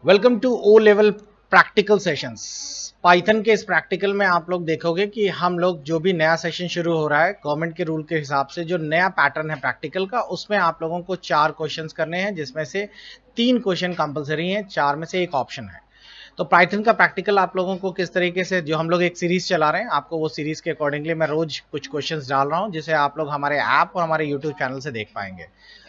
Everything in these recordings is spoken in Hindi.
Welcome to O level practical sessions. Python के इस प्रैक्टिकल में आप लोग देखोगे कि हम लोग जो भी नया सेशन शुरू हो रहा है गवर्नमेंट के रूल के हिसाब से, जो नया पैटर्न है प्रैक्टिकल का, उसमें आप लोगों को 4 क्वेश्चंस करने हैं, जिसमें से 3 क्वेश्चन कंपलसरी हैं, 4 में से एक ऑप्शन है। तो पाइथन का प्रैक्टिकल आप लोगों को किस तरीके से, जो हम लोग एक सीरीज चला रहे हैं, आपको वो सीरीज के अकॉर्डिंगली मैं रोज कुछ क्वेश्चंस डाल रहा हूं, जिसे आप लोग हमारे ऐप और हमारे यूट्यूब चैनल से देख पाएंगे।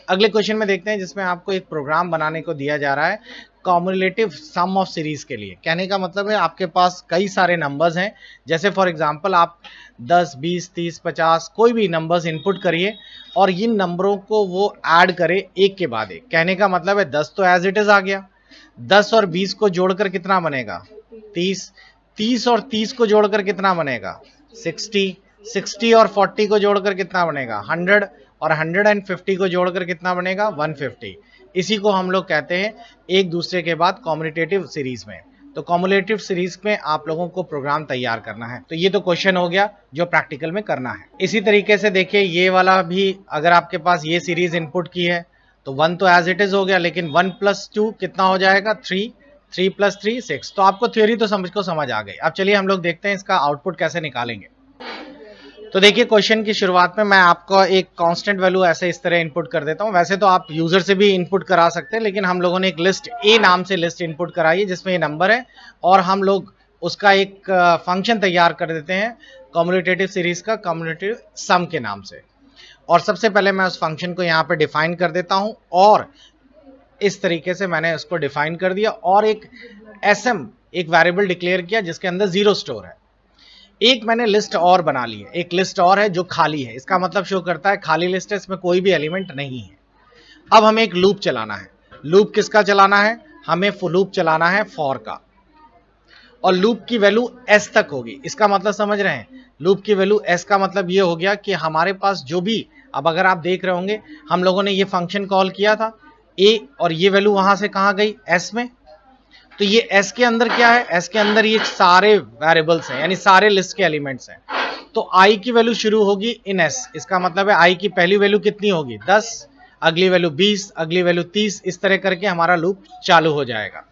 अगले क्वेश्चन में देखते हैं, जिसमें आपको एक प्रोग्राम बनाने को दिया जा रहा है कॉम्युलेटिव सम ऑफ सीरीज के लिए। कहने का मतलब है आपके पास कई सारे नंबर्स हैं, जैसे फॉर एग्जांपल आप 10, 20, 30, 50 कोई भी नंबर्स इनपुट करिए और इन नंबरों को वो ऐड करे एक के बाद एक। कहने का मतलब है 10 तो एज इट इज आ गया, 10 और 20 को जोड़कर कितना बनेगा 30, 30 और 30 को जोड़कर कितना बनेगा 60, 60 और 40 को जोड़कर कितना बनेगा 100 और 150 को जोड़कर कितना बनेगा 150। इसी को हम लोग कहते हैं एक दूसरे के बाद कॉम्युटेटिव सीरीज में। तो कॉम्युलेटिव सीरीज में आप लोगों को प्रोग्राम तैयार करना है। तो ये तो क्वेश्चन हो गया जो प्रैक्टिकल में करना है। इसी तरीके से देखिए ये वाला भी, अगर आपके पास ये सीरीज इनपुट की है तो 1 तो एज इट इज हो गया, लेकिन 1 + 2 कितना हो जाएगा 3, 3 + 3 6। तो आपको थ्योरी तो समझ आ गई। अब चलिए हम लोग देखते हैं इसका आउटपुट कैसे निकालेंगे। तो देखिए क्वेश्चन की शुरुआत में मैं आपको एक कांस्टेंट वैल्यू ऐसे इस तरह इनपुट कर देता हूं। वैसे तो आप यूजर से भी इनपुट करा सकते हैं, लेकिन हम लोगों ने एक लिस्ट ए नाम से लिस्ट इनपुट कराई है, जिसमें ये नंबर है, और हम लोग उसका एक फंक्शन तैयार कर देते हैं कॉम्युटेटिव सीरीज का, कॉम्युटेटिव सम के नाम से। और सबसे पहले मैं उस फंक्शन को यहाँ पे डिफाइन कर देता हूं, और इस तरीके से मैंने उसको डिफाइन कर दिया, और एक sm एक वेरिएबल डिक्लेयर किया जिसके अंदर 0 स्टोर है। एक मैंने लिस्ट और बना ली है, एक लिस्ट और है जो खाली है, इसका मतलब शो करता है खाली लिस्ट है, इसमें कोई भी एलिमेंट नहीं है। अब हमें एक लूप चलाना है। लूप किसका चलाना है? हमें लूप चलाना है फॉर का, और लूप की वैल्यू s तक होगी। इसका मतलब समझ रहे हैं? लूप की वैल्यू s का मतलब ये हो गया कि हमारे पास जो भी, अब अगर आप देख रहे होंगे हम लोगों ने ये फंक्शन कॉल किया था a, और ये वैल्यू वहां से कहां गई s में। तो ये s के अंदर क्या है? s के अंदर ये सारे वेरिएबल्स हैं, यानी सारे लिस्ट के एलिमेंट्स हैं। तो i की वैल्यू शुरू होगी इन s। इसका मतलब है i की पहली वैल्यू कितनी होगी 10, अगली वैल्यू 20, अगली वैल्यू 30, इस तरह करके हमारा लूप चालू हो जाएगा।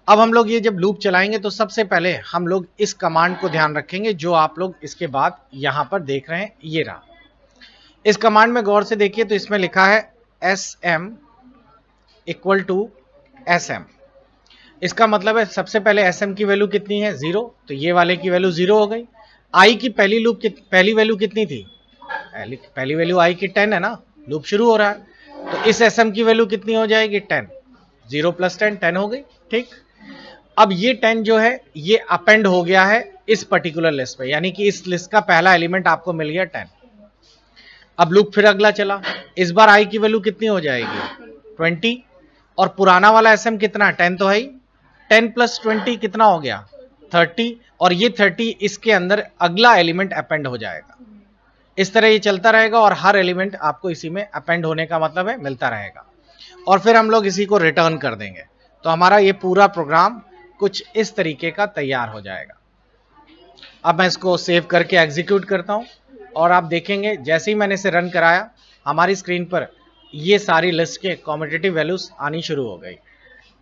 अब हम लोग ये जब लूप चलाएंगे तो सबसे पहले हम लोग इस कमांड को ध्यान रखेंगे, जो आप लोग इसके बाद यहां पर देख रहे हैं, ये रहा। इस कमांड में गौर से देखिए तो इसमें लिखा है sm = sm। इसका मतलब है सबसे पहले sm की वैल्यू कितनी है 0, तो ये वाले की वैल्यू 0 हो गई। i की पहली वैल्यू कितनी थी? पहली वैल्यू i की 10 है ना, लूप शुरू हो रहा है, तो इस sm की वैल्यू कितनी हो जाएगी 10, 0 + 10 10 हो गई। ठीक, अब ये 10 जो है ये अपेंड हो गया है इस पर्टिकुलर लिस्ट पे, यानी कि इस लिस्ट का पहला एलिमेंट आपको मिल गया 10। अब लूप फिर अगला चला, इस बार i की वैल्यू कितनी हो जाएगी 20, और पुराना वाला sm कितना 10 तो है ही, 10 + 20 कितना हो गया 30, और ये 30 इसके अंदर अगला एलिमेंट अपेंड हो जाएगा। इस तरह ये चलता रहेगा, और हर एलिमेंट आपको इसी में अपेंड होने का मतलब है मिलता रहेगा, और फिर हम लोग इसी को रिटर्न कर देंगे। तो हमारा ये पूरा प्रोग्राम कुछ इस तरीके का तैयार हो जाएगा। अब मैं इसको सेव करके एग्जीक्यूट करता हूं, और आप देखेंगे जैसे ही मैंने इसे रन कराया हमारी स्क्रीन पर ये सारी लिस्ट के कॉम्युटेटिव वैल्यूज आनी शुरू हो गई।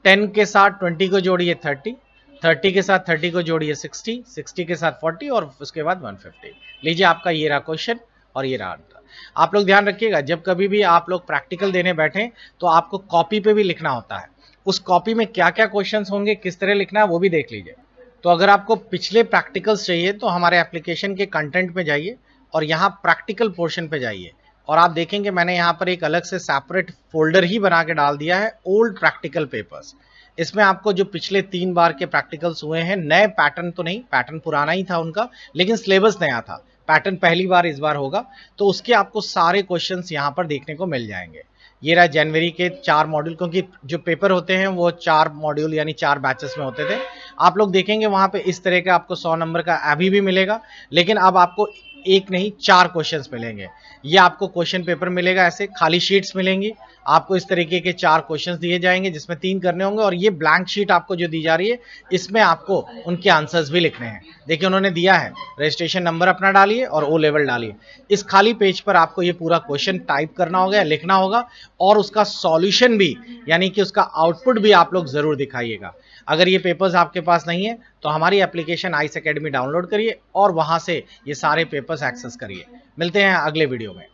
10 के साथ 20 को जोड़िए 30, 30 के साथ 30 को जोड़िए 60, 60 के साथ 40, और उसके बाद 150। लीजिए आपका ये रहा क्वेश्चन और ये रहा आंसर। आप लोग ध्यान रखिएगा, जब कभी भी आप लोग प्रैक्टिकल देने बैठे तो आपको कॉपी पे भी लिखना होता है। उस कॉपी में क्या क्या क्वेश्चन होंगे, किस तरह लिखना है, वो भी देख लीजिए। तो अगर आपको पिछले प्रैक्टिकल्स चाहिए तो हमारे एप्लीकेशन के कंटेंट में जाइए और यहाँ प्रैक्टिकल पोर्शन पे जाइए, और आप देखेंगे मैंने यहाँ पर एक अलग से सेपरेट फोल्डर ही बना के डाल दिया है, ओल्ड प्रैक्टिकल पेपर्स। इसमें आपको जो पिछले 3 बार के प्रैक्टिकल्स हुए हैं, नए पैटर्न तो नहीं, पैटर्न पुराना ही था उनका, लेकिन सिलेबस नया था, पैटर्न पहली बार इस बार होगा, तो उसके आपको सारे क्वेश्चंस यहाँ पर देखने को मिल जाएंगे। ये रहा जनवरी के 4 मॉड्यूल, क्योंकि जो पेपर होते हैं वो 4 मॉड्यूल यानी 4 बैचेस में होते थे, आप लोग देखेंगे वहां पे इस तरह का आपको 100 नंबर का अभी भी मिलेगा, लेकिन अब आपको एक नहीं 4 क्वेश्चंस मिलेंगे। ये आपको क्वेश्चन पेपर मिलेगा, ऐसे खाली शीट्स मिलेंगी आपको, इस तरीके के 4 क्वेश्चंस दिए जाएंगे जिसमें 3 करने होंगे, और ये ब्लैंक शीट आपको जो दी जा रही है इसमें आपको उनके आंसर्स भी लिखने हैं। देखिए उन्होंने दिया है रजिस्ट्रेशन नंबर अपना डालिए और ओ लेवल डालिए। इस खाली पेज पर आपको ये पूरा क्वेश्चन टाइप करना होगा, लिखना होगा, और उसका सॉल्यूशन भी यानी कि उसका आउटपुट भी आप लोग जरूर दिखाइएगा। अगर ये पेपर्स आपके पास नहीं है तो हमारी एप्लीकेशन आइस एकेडमी डाउनलोड करिए और वहां से ये सारे पेपर्स एक्सेस करिए। मिलते हैं अगले वीडियो में।